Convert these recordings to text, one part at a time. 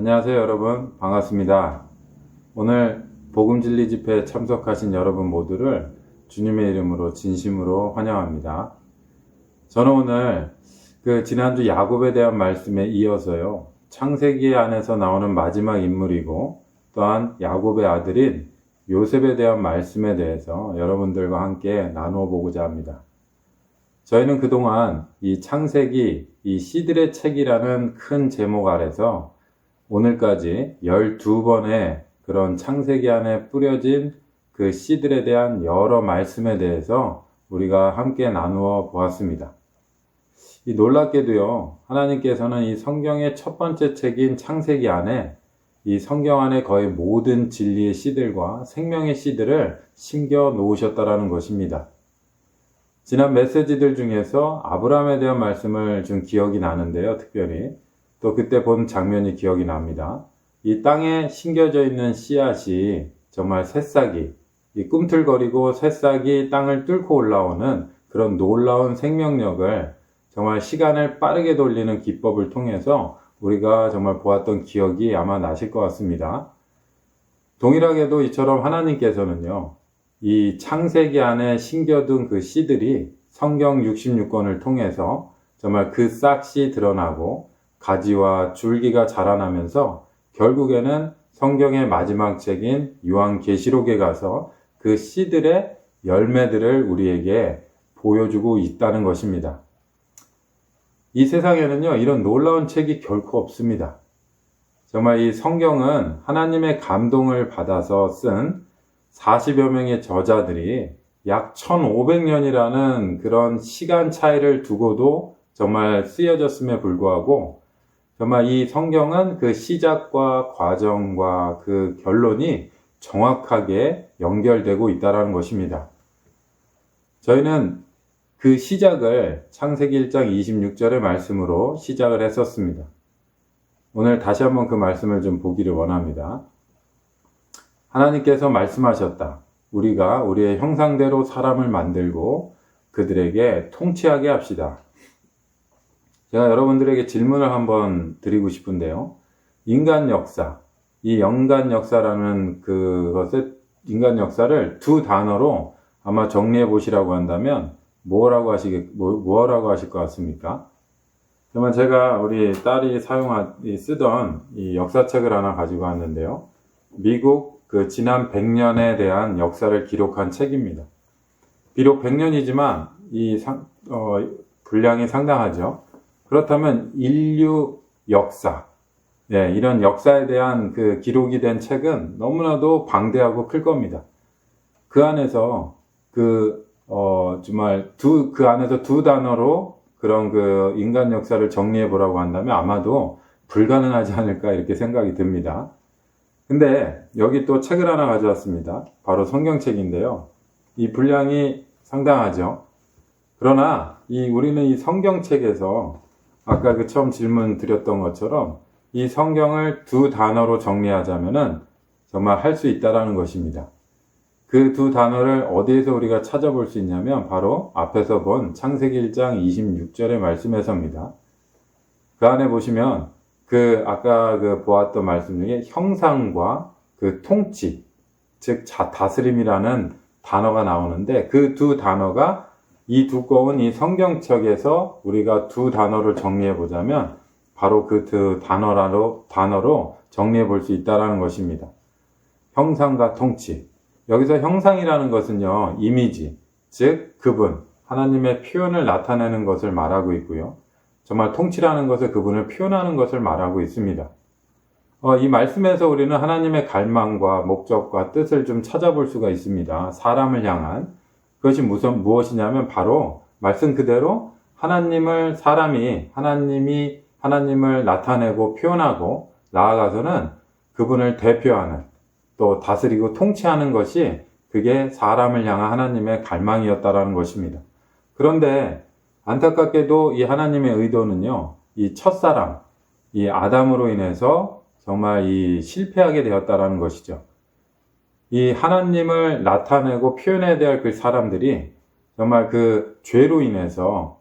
안녕하세요 여러분, 반갑습니다. 오늘 복음진리 집회에 참석하신 여러분 모두를 주님의 이름으로 진심으로 환영합니다. 저는 오늘 지난주 야곱에 대한 말씀에 이어서요, 창세기 안에서 나오는 마지막 인물이고 또한 야곱의 아들인 요셉에 대한 말씀에 대해서 여러분들과 함께 나누어 보고자 합니다. 저희는 그동안 이 창세기, 이 씨들의 책이라는 큰 제목 아래서 오늘까지 12번의 그런 창세기 안에 뿌려진 그 씨들에 대한 여러 말씀에 대해서 우리가 함께 나누어 보았습니다. 이 놀랍게도요, 하나님께서는 이 성경의 첫 번째 책인 창세기 안에 이 성경 안에 거의 모든 진리의 씨들과 생명의 씨들을 심겨 놓으셨다라는 것입니다. 지난 메시지들 중에서 아브라함에 대한 말씀을 좀 기억이 나는데요, 특별히 또 그때 본 장면이 기억이 납니다. 이 땅에 심겨져 있는 씨앗이 정말 새싹이, 이 꿈틀거리고 새싹이 땅을 뚫고 올라오는 그런 놀라운 생명력을 정말 시간을 빠르게 돌리는 기법을 통해서 우리가 정말 보았던 기억이 아마 나실 것 같습니다. 동일하게도 이처럼 하나님께서는요, 이 창세기 안에 심겨둔 그 씨들이 성경 66권을 통해서 정말 그 싹이 드러나고 가지와 줄기가 자라나면서 결국에는 성경의 마지막 책인 요한계시록에 가서 그 씨들의 열매들을 우리에게 보여주고 있다는 것입니다. 이 세상에는요, 이런 놀라운 책이 결코 없습니다. 정말 이 성경은 하나님의 감동을 받아서 쓴 40여 명의 저자들이 약 1500년이라는 그런 시간 차이를 두고도 정말 쓰여졌음에 불구하고 정말 이 성경은 그 시작과 과정과 그 결론이 정확하게 연결되고 있다는 것입니다. 저희는 그 시작을 창세기 1장 26절의 말씀으로 시작을 했었습니다. 오늘 다시 한번 그 말씀을 좀 보기를 원합니다. 하나님께서 말씀하셨다. 우리가 우리의 형상대로 사람을 만들고 그들에게 통치하게 합시다. 제가 여러분들에게 질문을 한번 드리고 싶은데요. 인간 역사, 이 인간 역사라는 인간 역사를 두 단어로 아마 정리해 보시라고 한다면 뭐라고 하실 것 같습니까? 그러면 제가 우리 딸이 쓰던 이 역사책을 하나 가지고 왔는데요. 미국 지난 100년에 대한 역사를 기록한 책입니다. 비록 100년이지만 분량이 상당하죠. 그렇다면 인류 역사, 이런 역사에 대한 기록이 된 책은 너무나도 방대하고 클 겁니다. 그 안에서 정말 그 안에서 두 단어로 그런 인간 역사를 정리해 보라고 한다면 아마도 불가능하지 않을까 이렇게 생각이 듭니다. 근데 여기 또 책을 하나 가져왔습니다. 바로 성경책인데요. 이 분량이 상당하죠. 그러나 우리는 이 성경책에서 아까 처음 질문 드렸던 것처럼 이 성경을 두 단어로 정리하자면은 정말 할 수 있다라는 것입니다. 그 두 단어를 어디에서 우리가 찾아볼 수 있냐면 바로 앞에서 본 창세기 1장 26절의 말씀에서입니다. 그 안에 보시면 아까 보았던 말씀 중에 형상과 통치, 즉 다스림이라는 단어가 나오는데 그 두 단어가 이 두꺼운 이 성경책에서 우리가 두 단어를 정리해 보자면 바로 그 두 단어로 정리해 볼 수 있다라는 것입니다. 형상과 통치. 여기서 형상이라는 것은요, 이미지, 즉 그분, 하나님의 표현을 나타내는 것을 말하고 있고요. 정말 통치라는 것은 그분을 표현하는 것을 말하고 있습니다. 이 말씀에서 우리는 하나님의 갈망과 목적과 뜻을 좀 찾아볼 수가 있습니다. 사람을 향한. 그것이 무엇이냐면 바로 말씀 그대로 하나님이 하나님을 나타내고 표현하고 나아가서는 그분을 대표하는 또 다스리고 통치하는 것이 그게 사람을 향한 하나님의 갈망이었다라는 것입니다. 그런데 안타깝게도 이 하나님의 의도는요, 이 첫사람, 이 아담으로 인해서 정말 실패하게 되었다라는 것이죠. 이 하나님을 나타내고 표현해야 될 그 사람들이 정말 죄로 인해서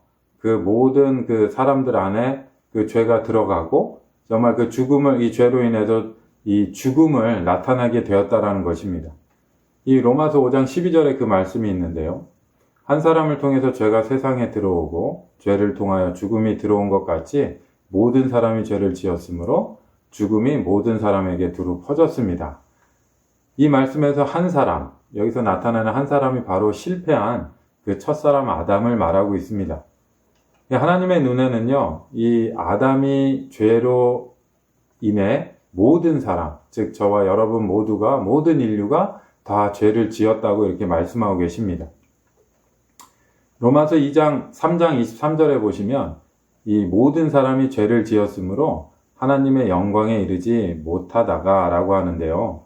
모든 사람들 안에 죄가 들어가고 정말 그 죽음을, 이 죄로 인해서 이 죽음을 나타나게 되었다라는 것입니다. 이 로마서 5장 12절에 그 말씀이 있는데요. 한 사람을 통해서 죄가 세상에 들어오고 죄를 통하여 죽음이 들어온 것 같이 모든 사람이 죄를 지었으므로 죽음이 모든 사람에게 두루 퍼졌습니다. 이 말씀에서 한 사람, 여기서 나타나는 한 사람이 바로 실패한 그 첫사람 아담을 말하고 있습니다. 하나님의 눈에는요, 이 아담이 죄로 인해 모든 사람, 즉 저와 여러분 모두가, 모든 인류가 다 죄를 지었다고 이렇게 말씀하고 계십니다. 로마서 3장 23절에 보시면 이 모든 사람이 죄를 지었으므로 하나님의 영광에 이르지 못하다가 라고 하는데요.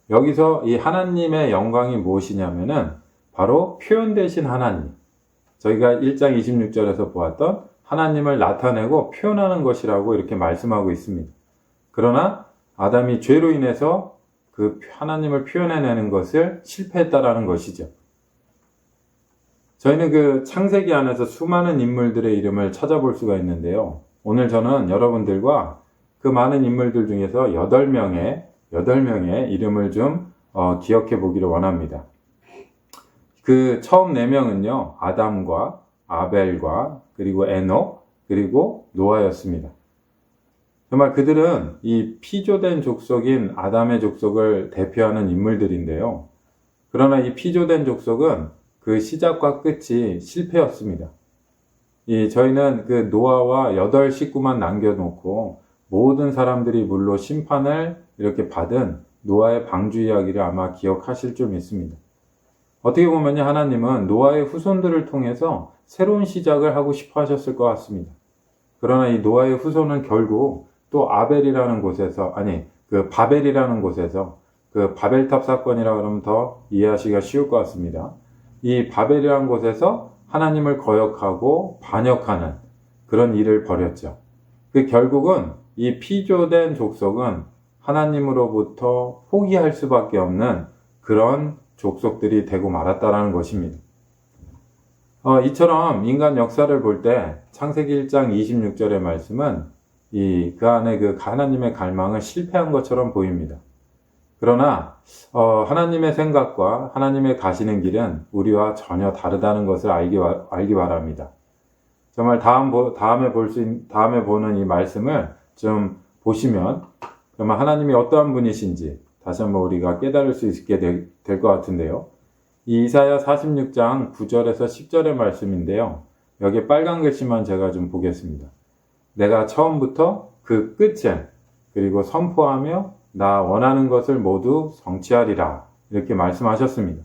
여기서 이 하나님의 영광이 무엇이냐면은 바로 표현되신 하나님. 저희가 1장 26절에서 보았던 하나님을 나타내고 표현하는 것이라고 이렇게 말씀하고 있습니다. 그러나 아담이 죄로 인해서 그 하나님을 표현해내는 것을 실패했다라는 것이죠. 저희는 그 창세기 안에서 수많은 인물들의 이름을 찾아볼 수가 있는데요. 오늘 저는 여러분들과 그 많은 인물들 중에서 8명의 이름을 좀 기억해 보기를 원합니다. 그 처음 4명은요, 아담과 아벨과 그리고 에녹 그리고 노아였습니다. 정말 그들은 이 피조된 족속인 아담의 족속을 대표하는 인물들인데요. 그러나 이 피조된 족속은 그 시작과 끝이 실패였습니다. 저희는 그 노아와 8 식구만 남겨놓고 모든 사람들이 물로 심판을 이렇게 받은 노아의 방주 이야기를 아마 기억하실 줄 믿습니다. 어떻게 보면요, 하나님은 노아의 후손들을 통해서 새로운 시작을 하고 싶어 하셨을 것 같습니다. 그러나 이 노아의 후손은 결국 또 바벨이라는 곳에서, 그 바벨탑 사건이라고 그러면 더 이해하시기가 쉬울 것 같습니다. 이 바벨이라는 곳에서 하나님을 거역하고 반역하는 그런 일을 벌였죠. 결국은 이 피조된 족속은 하나님으로부터 포기할 수밖에 없는 그런 족속들이 되고 말았다라는 것입니다. 이처럼 인간 역사를 볼 때 창세기 1장 26절의 말씀은 그 안에 그 하나님의 갈망은 실패한 것처럼 보입니다. 그러나 하나님의 생각과 하나님의 가시는 길은 우리와 전혀 다르다는 것을 알기 바랍니다. 정말 다음에 보는 이 말씀을 좀 보시면 정말 하나님이 어떠한 분이신지 다시 한번 우리가 깨달을 수 있게 될 것 같은데요. 이 이사야 46장 9절에서 10절의 말씀인데요. 여기 빨간 글씨만 제가 좀 보겠습니다. 내가 처음부터 그 끝에 그리고 선포하며 나 원하는 것을 모두 성취하리라 이렇게 말씀하셨습니다.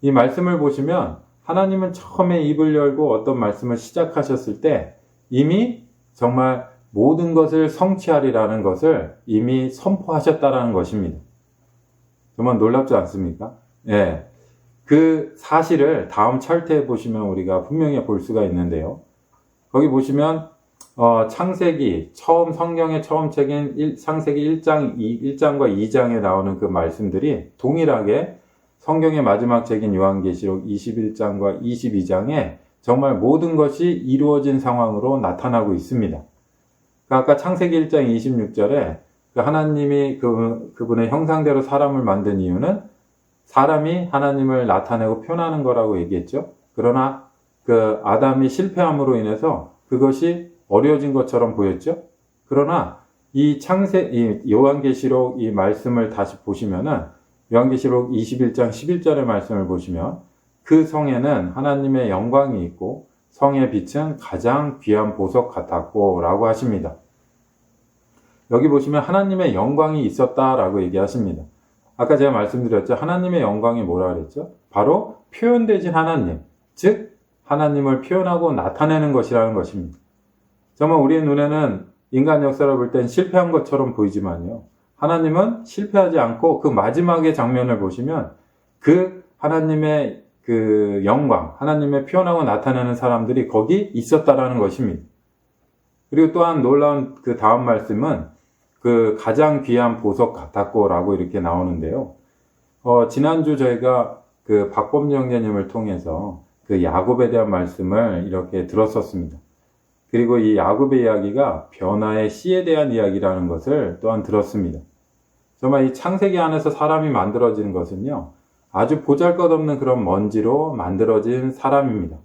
이 말씀을 보시면 하나님은 처음에 입을 열고 어떤 말씀을 시작하셨을 때 이미 정말 모든 것을 성취하리라는 것을 이미 선포하셨다라는 것입니다. 정말 놀랍지 않습니까? 예. 그 사실을 다음 차트에 보시면 우리가 분명히 볼 수가 있는데요. 거기 보시면 창세기 성경의 처음 책인 창세기 1장과 2장에 나오는 그 말씀들이 동일하게 성경의 마지막 책인 요한계시록 21장과 22장에 정말 모든 것이 이루어진 상황으로 나타나고 있습니다. 아까 창세기 1장 26절에 하나님이 그분의 형상대로 사람을 만든 이유는 사람이 하나님을 나타내고 표현하는 거라고 얘기했죠. 그러나 그 아담이 실패함으로 인해서 그것이 어려워진 것처럼 보였죠. 그러나 이 요한계시록 이 말씀을 다시 보시면은 요한계시록 21장 11절의 말씀을 보시면 그 성에는 하나님의 영광이 있고 성의 빛은 가장 귀한 보석 같았고 라고 하십니다. 여기 보시면 하나님의 영광이 있었다라고 얘기하십니다. 아까 제가 말씀드렸죠. 하나님의 영광이 뭐라 그랬죠? 바로 표현되신 하나님, 즉 하나님을 표현하고 나타내는 것이라는 것입니다. 정말 우리의 눈에는 인간 역사를 볼 땐 실패한 것처럼 보이지만요. 하나님은 실패하지 않고 그 마지막의 장면을 보시면 그 하나님의 그 영광, 하나님의 표현하고 나타내는 사람들이 거기 있었다라는 것입니다. 그리고 또한 놀라운 그 다음 말씀은 그 가장 귀한 보석 같았고 라고 이렇게 나오는데요. 지난주 저희가 그 박범주 형제님을 통해서 그 야곱에 대한 말씀을 이렇게 들었었습니다. 그리고 이 야곱의 이야기가 변화의 씨에 대한 이야기라는 것을 또한 들었습니다. 정말 이 창세기 안에서 사람이 만들어지는 것은요, 아주 보잘것없는 그런 먼지로 만들어진 사람입니다.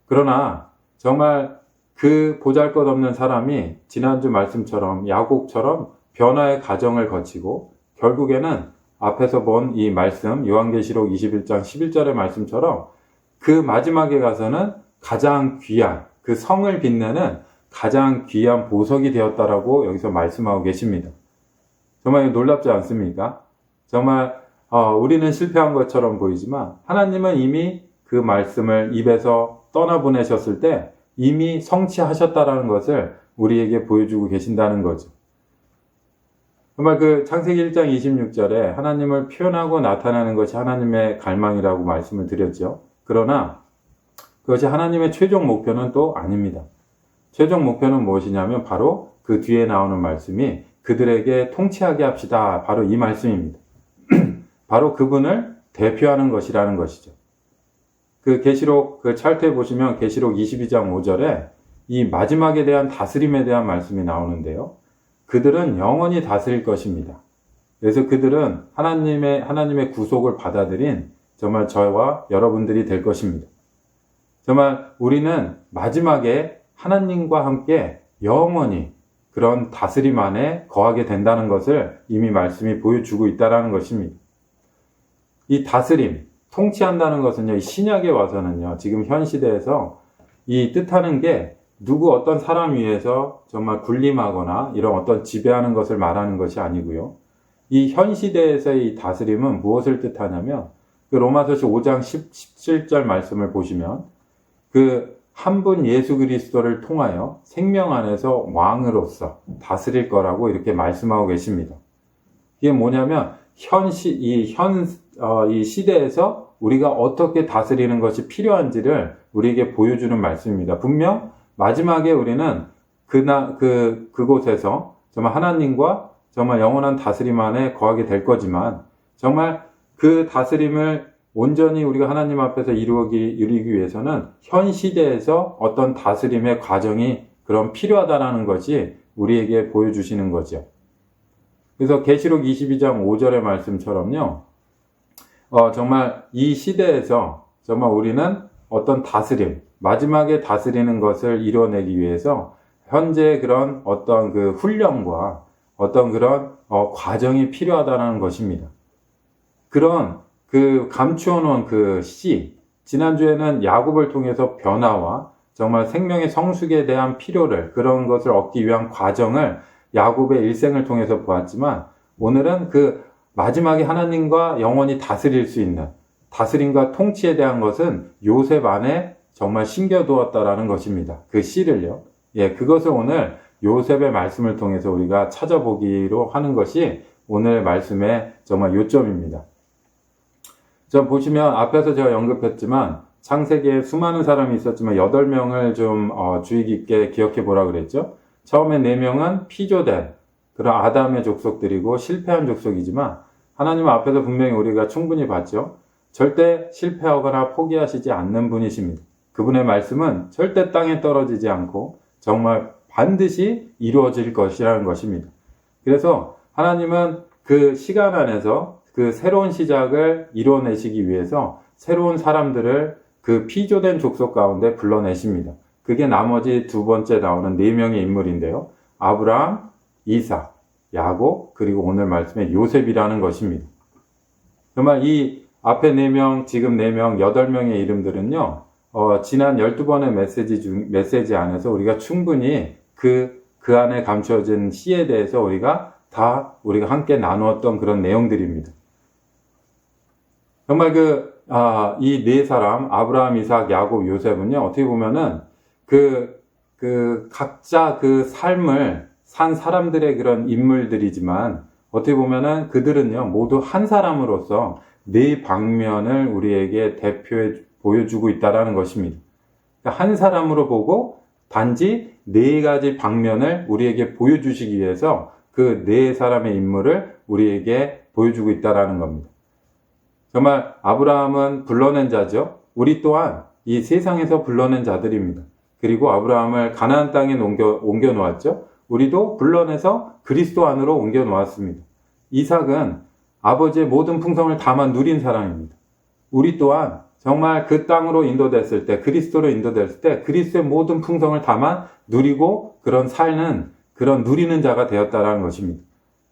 그러나 정말 그 보잘것없는 사람이 지난주 말씀처럼 야곱처럼 변화의 과정을 거치고 결국에는 앞에서 본 이 말씀 요한계시록 21장 11절의 말씀처럼 그 마지막에 가서는 가장 귀한 그 성을 빛내는 가장 귀한 보석이 되었다라고 여기서 말씀하고 계십니다. 정말 놀랍지 않습니까? 정말 우리는 실패한 것처럼 보이지만 하나님은 이미 그 말씀을 입에서 떠나보내셨을 때 이미 성취하셨다라는 것을 우리에게 보여주고 계신다는 거죠. 정말 그 창세기 1장 26절에 하나님을 표현하고 나타내는 것이 하나님의 갈망이라고 말씀을 드렸죠. 그러나 그것이 하나님의 최종 목표는 또 아닙니다. 최종 목표는 무엇이냐면 바로 그 뒤에 나오는 말씀이 그들에게 통치하게 합시다. 바로 이 말씀입니다. 바로 그분을 대표하는 것이라는 것이죠. 그 계시록 그 찰트에 보시면 계시록 22장 5절에 이 마지막에 대한 다스림에 대한 말씀이 나오는데요. 그들은 영원히 다스릴 것입니다. 그래서 그들은 하나님의 구속을 받아들인 정말 저와 여러분들이 될 것입니다. 정말 우리는 마지막에 하나님과 함께 영원히 그런 다스림 안에 거하게 된다는 것을 이미 말씀이 보여주고 있다는 것입니다. 이 다스림, 통치한다는 것은요, 이 신약에 와서는요, 지금 현 시대에서 이 뜻하는 게 누구 어떤 사람 위해서 정말 군림하거나 이런 어떤 지배하는 것을 말하는 것이 아니고요. 이 현 시대에서의 이 다스림은 무엇을 뜻하냐면 그 로마서시 5장 17절 말씀을 보시면 그 한 분 예수 그리스도를 통하여 생명 안에서 왕으로서 다스릴 거라고 이렇게 말씀하고 계십니다. 이게 뭐냐면 이 시대에서 우리가 어떻게 다스리는 것이 필요한지를 우리에게 보여주는 말씀입니다. 분명 마지막에 우리는 그곳에서 정말 하나님과 정말 영원한 다스림 안에 거하게 될 거지만 정말 그 다스림을 온전히 우리가 하나님 앞에서 이루기 위해서는 현 시대에서 어떤 다스림의 과정이 그런 필요하다라는 것이 우리에게 보여주시는 거죠. 그래서 계시록 22장 5절의 말씀처럼요. 정말 이 시대에서 정말 우리는 어떤 다스림, 마지막에 다스리는 것을 이뤄내기 위해서 현재 그런 어떤 그 훈련과 어떤 그런 과정이 필요하다는 것입니다. 그런 그 감추어 놓은 그 씨, 지난주에는 야곱을 통해서 변화와 정말 생명의 성숙에 대한 필요를 그런 것을 얻기 위한 과정을 야곱의 일생을 통해서 보았지만 오늘은 그 마지막에 하나님과 영원히 다스릴 수 있는 다스림과 통치에 대한 것은 요셉 안에 정말 심겨두었다라는 것입니다. 그 씨를요. 그것을 오늘 요셉의 말씀을 통해서 우리가 찾아보기로 하는 것이 오늘 말씀의 정말 요점입니다. 저 보시면 앞에서 제가 언급했지만 창세기에 수많은 사람이 있었지만 8명을 좀 주의 깊게 기억해 보라 그랬죠. 처음에 4명은 피조된 그런 아담의 족속들이고 실패한 족속이지만 하나님 앞에서 분명히 우리가 충분히 봤죠. 절대 실패하거나 포기하시지 않는 분이십니다. 그분의 말씀은 절대 땅에 떨어지지 않고 정말 반드시 이루어질 것이라는 것입니다. 그래서 하나님은 그 시간 안에서 그 새로운 시작을 이뤄내시기 위해서 새로운 사람들을 그 피조된 족속 가운데 불러내십니다. 그게 나머지 두 번째 나오는 4명의 인물인데요. 아브라함, 이삭, 야곱, 그리고 오늘 말씀의 요셉이라는 것입니다. 정말 이 앞에 4명, 지금 4명, 8명의 이름들은요, 지난 12번의 메시지 안에서 우리가 충분히 그 안에 감춰진 씨에 대해서 우리가 함께 나누었던 그런 내용들입니다. 정말 이 4사람, 아브라함, 이삭, 야곱, 요셉은요, 어떻게 보면은 각자 그 삶을 산 사람들의 그런 인물들이지만, 어떻게 보면은 그들은요, 모두 한 사람으로서 4방면을 우리에게 보여주고 있다라는 것입니다. 그러니까 한 사람으로 보고 단지 4가지 방면을 우리에게 보여주시기 위해서 그 4사람의 인물을 우리에게 보여주고 있다라는 겁니다. 정말 아브라함은 불러낸 자죠. 우리 또한 이 세상에서 불러낸 자들입니다. 그리고 아브라함을 가나안 땅에 옮겨 놓았죠. 우리도 불러내서 그리스도 안으로 옮겨 놓았습니다. 이삭은 아버지의 모든 풍성을 다만 누린 사람입니다. 우리 또한 정말 그 땅으로 인도됐을 때, 그리스도로 인도됐을 때 그리스도의 모든 풍성을 다만 누리고 그런 삶은 그런 누리는 자가 되었다라는 것입니다.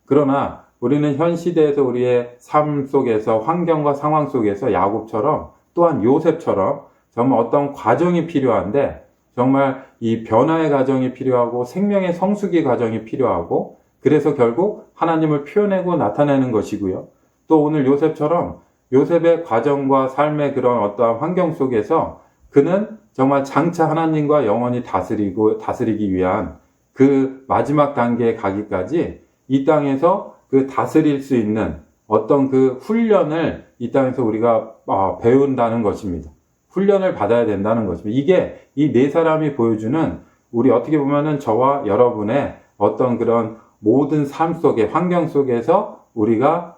그러나 우리는 현 시대에서 우리의 삶 속에서 환경과 상황 속에서 야곱처럼 또한 요셉처럼 정말 어떤 과정이 필요한데 정말 이 변화의 과정이 필요하고 생명의 성숙의 과정이 필요하고 그래서 결국 하나님을 표현하고 나타내는 것이고요. 또 오늘 요셉처럼 요셉의 과정과 삶의 그런 어떠한 환경 속에서 그는 정말 장차 하나님과 영원히 다스리기 위한 그 마지막 단계에 가기까지 이 땅에서 그 다스릴 수 있는 어떤 그 훈련을 이 땅에서 우리가 배운다는 것입니다. 훈련을 받아야 된다는 것입니다. 이게 이 네 사람이 보여주는 우리 어떻게 보면은 저와 여러분의 어떤 그런 모든 삶 속에 환경 속에서 우리가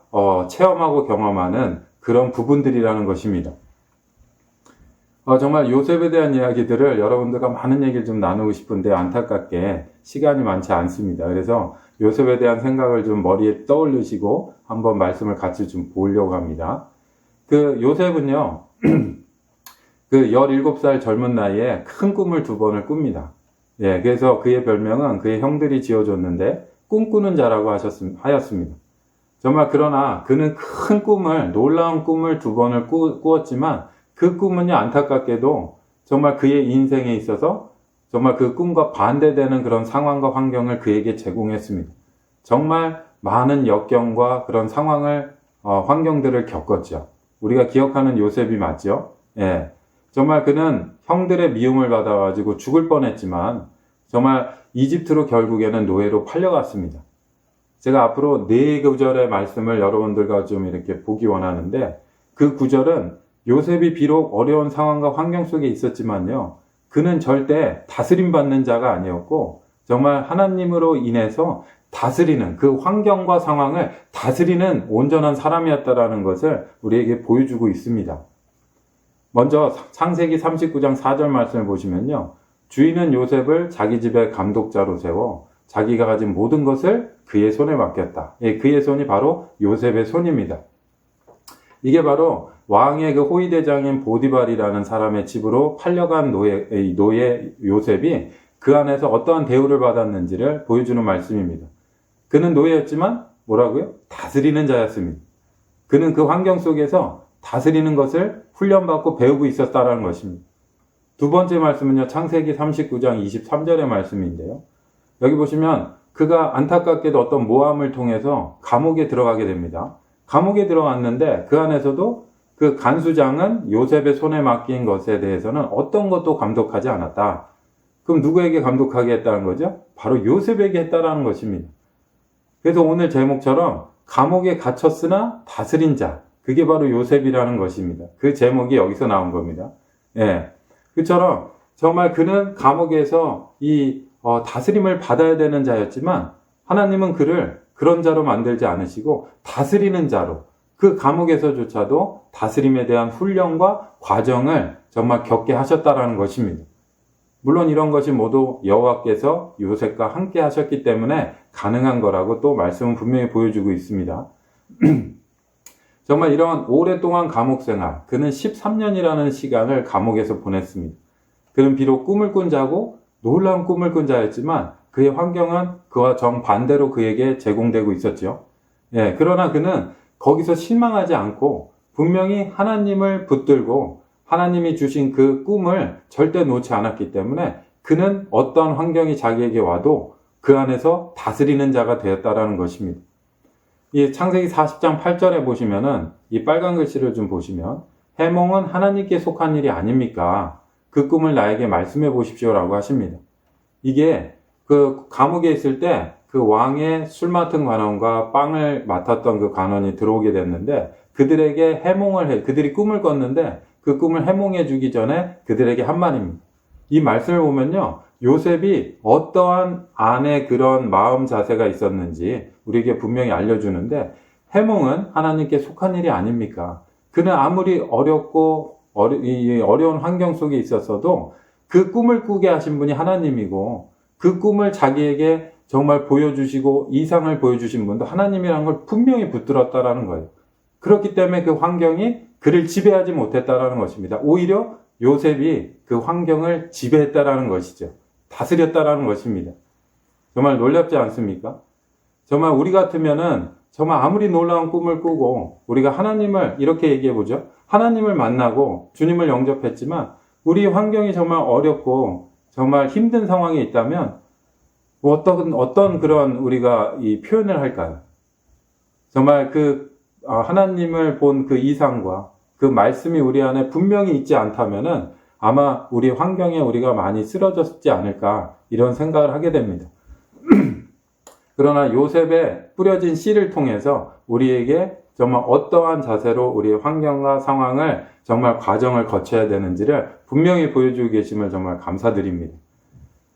체험하고 경험하는 그런 부분들이라는 것입니다. 정말 요셉에 대한 이야기들을 여러분들과 많은 얘기를 좀 나누고 싶은데 안타깝게 시간이 많지 않습니다. 그래서 요셉에 대한 생각을 좀 머리에 떠올리시고 한번 말씀을 같이 좀 보려고 합니다. 그 요셉은요, 그 17살 젊은 나이에 큰 꿈을 2번을 꿉니다. 예, 그래서 그의 별명은 그의 형들이 지어줬는데 꿈꾸는 자라고 하였습니다. 정말 그러나 그는 큰 꿈을, 놀라운 꿈을 2번을 꾸었지만 그 꿈은요, 안타깝게도 정말 그의 인생에 있어서 정말 그 꿈과 반대되는 그런 상황과 환경을 그에게 제공했습니다. 정말 많은 역경과 그런 상황을, 환경들을 겪었죠. 우리가 기억하는 요셉이 맞죠? 예. 정말 그는 형들의 미움을 받아가지고 죽을 뻔했지만 정말 이집트로 결국에는 노예로 팔려갔습니다. 제가 앞으로 4구절의 말씀을 여러분들과 좀 이렇게 보기 원하는데 그 구절은 요셉이 비록 어려운 상황과 환경 속에 있었지만요. 그는 절대 다스림받는 자가 아니었고 정말 하나님으로 인해서 다스리는 그 환경과 상황을 다스리는 온전한 사람이었다라는 것을 우리에게 보여주고 있습니다. 먼저 창세기 39장 4절 말씀을 보시면요. 주인은 요셉을 자기 집의 감독자로 세워 자기가 가진 모든 것을 그의 손에 맡겼다. 예, 그의 손이 바로 요셉의 손입니다. 이게 바로 왕의 그 호위대장인 보디발이라는 사람의 집으로 팔려간 노예 요셉이 그 안에서 어떠한 대우를 받았는지를 보여주는 말씀입니다. 그는 노예였지만 뭐라고요? 다스리는 자였습니다. 그는 그 환경 속에서 다스리는 것을 훈련받고 배우고 있었다라는 것입니다. 2번째 말씀은요. 창세기 39장 23절의 말씀인데요. 여기 보시면 그가 안타깝게도 어떤 모함을 통해서 감옥에 들어가게 됩니다. 감옥에 들어갔는데 그 안에서도 그 간수장은 요셉의 손에 맡긴 것에 대해서는 어떤 것도 감독하지 않았다. 그럼 누구에게 감독하게 했다는 거죠? 바로 요셉에게 했다라는 것입니다. 그래서 오늘 제목처럼 감옥에 갇혔으나 다스린 자, 그게 바로 요셉이라는 것입니다. 그 제목이 여기서 나온 겁니다. 예. 그처럼 정말 그는 감옥에서 다스림을 받아야 되는 자였지만 하나님은 그를 그런 자로 만들지 않으시고 다스리는 자로 그 감옥에서조차도 다스림에 대한 훈련과 과정을 정말 겪게 하셨다라는 것입니다. 물론 이런 것이 모두 여호와께서 요셉과 함께 하셨기 때문에 가능한 거라고 또 말씀은 분명히 보여주고 있습니다. 정말 이런 오랫동안 감옥 생활, 그는 13년이라는 시간을 감옥에서 보냈습니다. 그는 비록 꿈을 꾼 자고 놀라운 꿈을 꾼 자였지만 그의 환경은 그와 정반대로 그에게 제공되고 있었죠. 예, 그러나 그는 거기서 실망하지 않고 분명히 하나님을 붙들고 하나님이 주신 그 꿈을 절대 놓지 않았기 때문에 그는 어떠한 환경이 자기에게 와도 그 안에서 다스리는 자가 되었다라는 것입니다. 이 창세기 40장 8절에 보시면은 이 빨간 글씨를 좀 보시면 해몽은 하나님께 속한 일이 아닙니까? 그 꿈을 나에게 말씀해 보십시오라고 하십니다. 이게 그 감옥에 있을 때 그 왕의 술 맡은 관원과 빵을 맡았던 그 관원이 들어오게 됐는데 그들에게 그들이 꿈을 꿨는데 그 꿈을 해몽해 주기 전에 그들에게 한 말입니다. 이 말씀을 보면요. 요셉이 어떠한 안에 그런 마음 자세가 있었는지 우리에게 분명히 알려주는데 해몽은 하나님께 속한 일이 아닙니까? 그는 아무리 어렵고 어려운 환경 속에 있었어도 그 꿈을 꾸게 하신 분이 하나님이고 그 꿈을 자기에게 정말 보여주시고 이상을 보여주신 분도 하나님이라는 걸 분명히 붙들었다라는 거예요. 그렇기 때문에 그 환경이 그를 지배하지 못했다라는 것입니다. 오히려 요셉이 그 환경을 지배했다라는 것이죠. 다스렸다라는 것입니다. 정말 놀랍지 않습니까? 정말 우리 같으면은 정말 아무리 놀라운 꿈을 꾸고 우리가 하나님을 이렇게 얘기해 보죠. 하나님을 만나고 주님을 영접했지만 우리 환경이 정말 어렵고 정말 힘든 상황에 있다면 어떤 그런 우리가 이 표현을 할까요? 정말 하나님을 본 그 이상과 그 말씀이 우리 안에 분명히 있지 않다면은 아마 우리 환경에 우리가 많이 쓰러졌지 않을까 이런 생각을 하게 됩니다. 그러나 요셉의 뿌려진 씨를 통해서 우리에게 정말 어떠한 자세로 우리의 환경과 상황을 정말 과정을 거쳐야 되는지를 분명히 보여주고 계심을 정말 감사드립니다.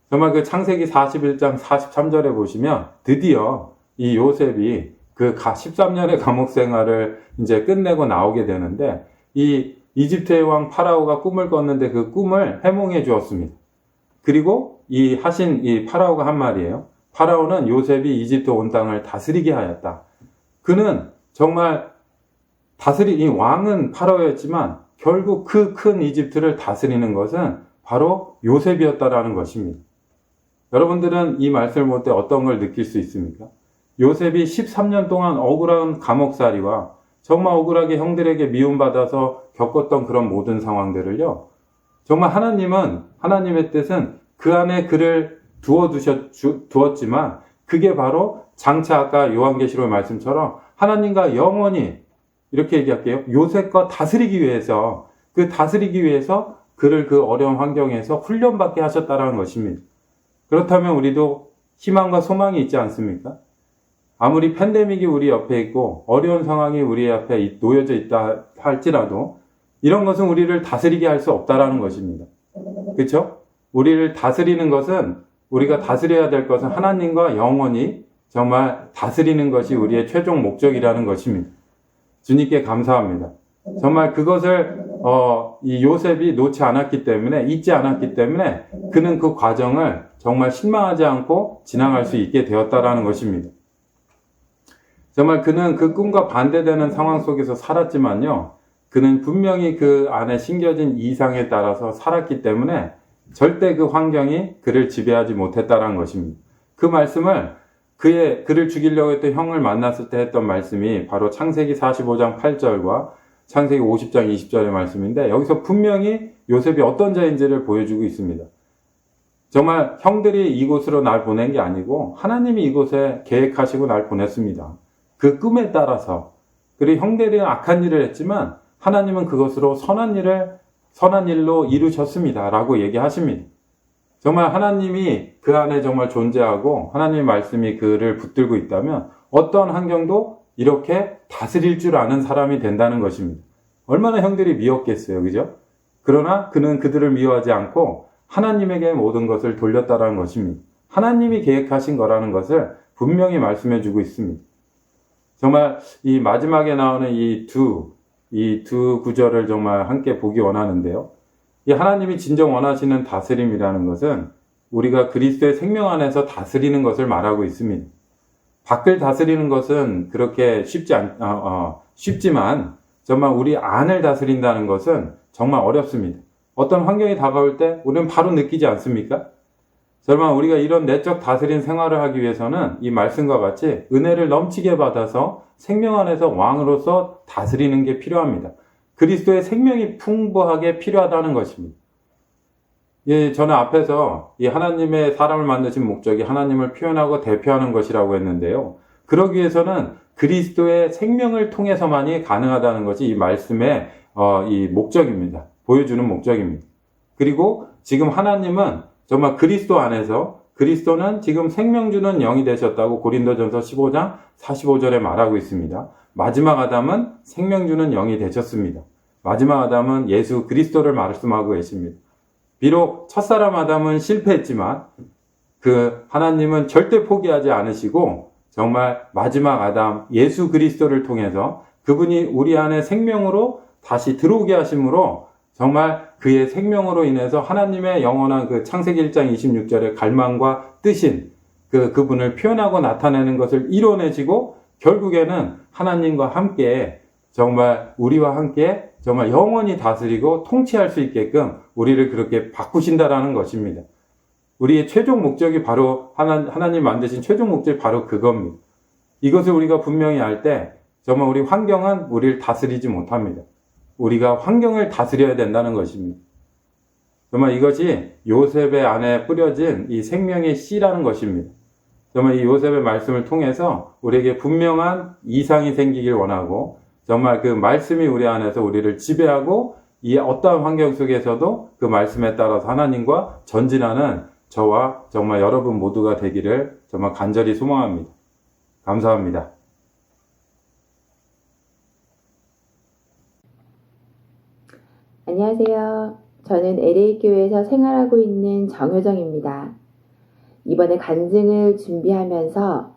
정말 그 창세기 41장 43절에 보시면 드디어 이 요셉이 그 13년의 감옥 생활을 이제 끝내고 나오게 되는데 이 이집트의 왕 파라오가 꿈을 꿨는데 그 꿈을 해몽해 주었습니다. 그리고 이 파라오가 한 말이에요. 파라오는 요셉이 이집트 온 땅을 다스리게 하였다. 그는 정말 이 왕은 파라오였지만 결국 그 큰 이집트를 다스리는 것은 바로 요셉이었다라는 것입니다. 여러분들은 이 말씀을 볼 때 어떤 걸 느낄 수 있습니까? 요셉이 13년 동안 억울한 감옥살이와 정말 억울하게 형들에게 미움받아서 겪었던 그런 모든 상황들을요. 정말 하나님의 뜻은 그 안에 그를 두었지만 그게 바로 장차 아까 요한계시록 말씀처럼 하나님과 영원히 이렇게 얘기할게요. 요셉과 다스리기 위해서 그를 그 어려운 환경에서 훈련받게 하셨다라는 것입니다. 그렇다면 우리도 희망과 소망이 있지 않습니까? 아무리 팬데믹이 우리 옆에 있고 어려운 상황이 우리 앞에 놓여져 있다 할지라도 이런 것은 우리를 다스리게 할 수 없다라는 것입니다. 그렇죠? 우리를 다스리는 것은 우리가 다스려야 될 것은 하나님과 영원히 정말 다스리는 것이 우리의 최종 목적이라는 것입니다. 주님께 감사합니다. 정말 그것을 이 요셉이 잊지 않았기 때문에 그는 그 과정을 정말 실망하지 않고 지나갈 수 있게 되었다라는 것입니다. 정말 그는 그 꿈과 반대되는 상황 속에서 살았지만요. 그는 분명히 그 안에 심겨진 이상에 따라서 살았기 때문에 절대 그 환경이 그를 지배하지 못했다라는 것입니다. 그 말씀을 그를 죽이려고 했던 형을 만났을 때 했던 말씀이 바로 창세기 45장 8절과 창세기 50장 20절의 말씀인데 여기서 분명히 요셉이 어떤 자인지를 보여주고 있습니다. 정말 형들이 이곳으로 날 보낸 게 아니고 하나님이 이곳에 계획하시고 날 보냈습니다. 그 꿈에 따라서 그리고 형들이 악한 일을 했지만 하나님은 그것으로 선한 일로 이루셨습니다. 라고 얘기하십니다. 정말 하나님이 그 안에 정말 존재하고 하나님의 말씀이 그를 붙들고 있다면 어떤 환경도 이렇게 다스릴 줄 아는 사람이 된다는 것입니다. 얼마나 형들이 미웠겠어요. 그죠? 그러나 그는 그들을 미워하지 않고 하나님에게 모든 것을 돌렸다라는 것입니다. 하나님이 계획하신 거라는 것을 분명히 말씀해 주고 있습니다. 정말 이 마지막에 나오는 이 두 구절을 정말 함께 보기 원하는데요. 이 하나님이 진정 원하시는 다스림이라는 것은 우리가 그리스도의 생명 안에서 다스리는 것을 말하고 있습니다. 밖을 다스리는 것은 그렇게 쉽지만 정말 우리 안을 다스린다는 것은 정말 어렵습니다. 어떤 환경이 다가올 때 우리는 바로 느끼지 않습니까? 정말 우리가 이런 내적 다스린 생활을 하기 위해서는 이 말씀과 같이 은혜를 넘치게 받아서 생명 안에서 왕으로서 다스리는 게 필요합니다. 그리스도의 생명이 풍부하게 필요하다는 것입니다. 예, 저는 앞에서 이 하나님의 사람을 만드신 목적이 하나님을 표현하고 대표하는 것이라고 했는데요. 그러기 위해서는 그리스도의 생명을 통해서만이 가능하다는 것이 이 말씀의 이 목적입니다. 보여주는 목적입니다. 그리고 지금 하나님은 정말 그리스도 안에서 그리스도는 지금 생명 주는 영이 되셨다고 고린도전서 15장 45절에 말하고 있습니다. 마지막 아담은 생명 주는 영이 되셨습니다. 마지막 아담은 예수 그리스도를 말씀하고 계십니다. 비록 첫사람 아담은 실패했지만 그 하나님은 절대 포기하지 않으시고 정말 마지막 아담 예수 그리스도를 통해서 그분이 우리 안에 생명으로 다시 들어오게 하심으로 정말 그의 생명으로 인해서 하나님의 영원한 그 창세기 1장 26절의 갈망과 뜻인 그분을 표현하고 나타내는 것을 이뤄내시고 결국에는 하나님과 함께 정말 우리와 함께 정말 영원히 다스리고 통치할 수 있게끔 우리를 그렇게 바꾸신다라는 것입니다. 우리의 최종 목적이 바로 하나님 만드신 최종 목적이 바로 그겁니다. 이것을 우리가 분명히 알 때 정말 우리 환경은 우리를 다스리지 못합니다. 우리가 환경을 다스려야 된다는 것입니다. 정말 이것이 요셉의 안에 뿌려진 이 생명의 씨라는 것입니다. 정말 이 요셉의 말씀을 통해서 우리에게 분명한 이상이 생기길 원하고 정말 그 말씀이 우리 안에서 우리를 지배하고 이 어떠한 환경 속에서도 그 말씀에 따라서 하나님과 전진하는 저와 정말 여러분 모두가 되기를 정말 간절히 소망합니다. 감사합니다. 안녕하세요. 저는 LA교회에서 생활하고 있는 정효정입니다. 이번에 간증을 준비하면서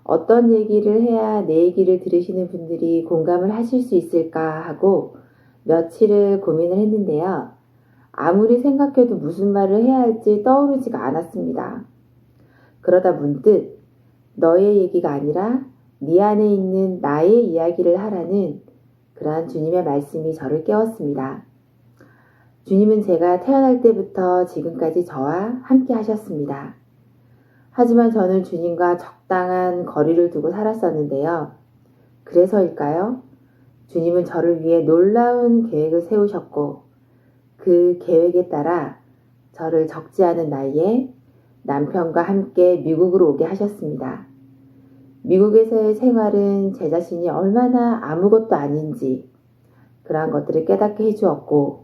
어떤 얘기를 해야 내 얘기를 들으시는 분들이 공감을 하실 수 있을까 하고 며칠을 고민을 했는데요. 아무리 생각해도 무슨 말을 해야 할지 떠오르지가 않았습니다. 그러다 문득 너의 얘기가 아니라 네 안에 있는 나의 이야기를 하라는 그러한 주님의 말씀이 저를 깨웠습니다. 주님은 제가 태어날 때부터 지금까지 저와 함께 하셨습니다. 하지만 저는 주님과 적당한 거리를 두고 살았었는데요. 그래서일까요? 주님은 저를 위해 놀라운 계획을 세우셨고 그 계획에 따라 저를 적지 않은 나이에 남편과 함께 미국으로 오게 하셨습니다. 미국에서의 생활은 제 자신이 얼마나 아무것도 아닌지 그러한 것들을 깨닫게 해주었고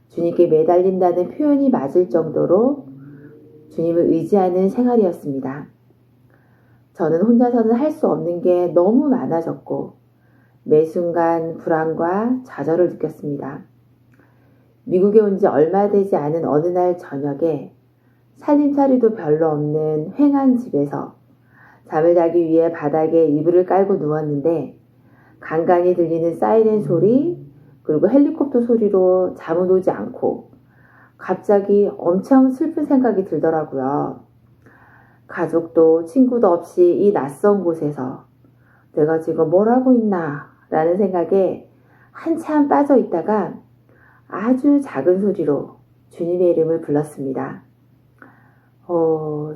주님께 매달린다는 표현이 맞을 정도로 주님을 의지하는 생활이었습니다. 저는 혼자서는 할 수 없는 게 너무 많아졌고 매 순간 불안과 좌절을 느꼈습니다. 미국에 온 지 얼마 되지 않은 어느 날 저녁에 살림살이도 별로 없는 휑한 집에서 잠을 자기 위해 바닥에 이불을 깔고 누웠는데 간간히 들리는 사이렌 소리 그리고 헬리콥터 소리로 잠은 오지 않고 갑자기 엄청 슬픈 생각이 들더라고요. 가족도 친구도 없이 이 낯선 곳에서 내가 지금 뭘 하고 있나 라는 생각에 한참 빠져 있다가 아주 작은 소리로 주님의 이름을 불렀습니다.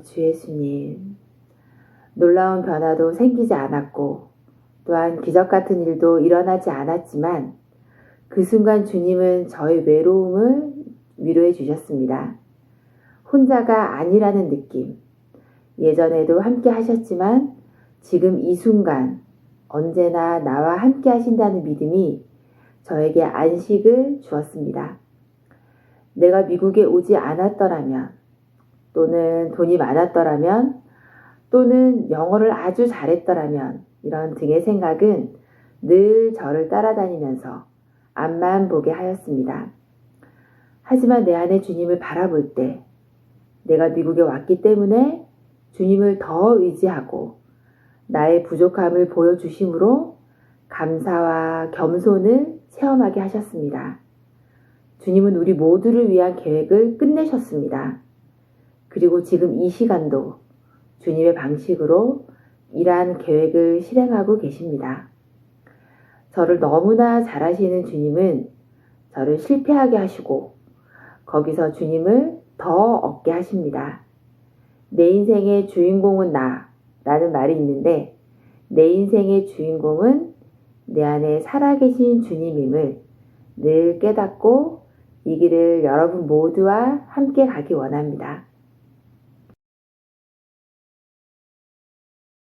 주 예수님. 놀라운 변화도 생기지 않았고 또한 기적 같은 일도 일어나지 않았지만 그 순간 주님은 저의 외로움을 위로해 주셨습니다. 혼자가 아니라는 느낌. 예전에도 함께 하셨지만 지금 이 순간 언제나 나와 함께 하신다는 믿음이 저에게 안식을 주었습니다. 내가 미국에 오지 않았더라면 또는 돈이 많았더라면 또는 영어를 아주 잘했더라면 이런 등의 생각은 늘 저를 따라다니면서 앞만 보게 하였습니다. 하지만 내 안에 주님을 바라볼 때 내가 미국에 왔기 때문에 주님을 더 의지하고 나의 부족함을 보여주심으로 감사와 겸손을 체험하게 하셨습니다. 주님은 우리 모두를 위한 계획을 끝내셨습니다. 그리고 지금 이 시간도 주님의 방식으로 이러한 계획을 실행하고 계십니다. 저를 너무나 잘 아시는 주님은 저를 실패하게 하시고 거기서 주님을 더 얻게 하십니다. 내 인생의 주인공은 나라는 말이 있는데 내 인생의 주인공은 내 안에 살아계신 주님임을 늘 깨닫고 이 길을 여러분 모두와 함께 가기 원합니다.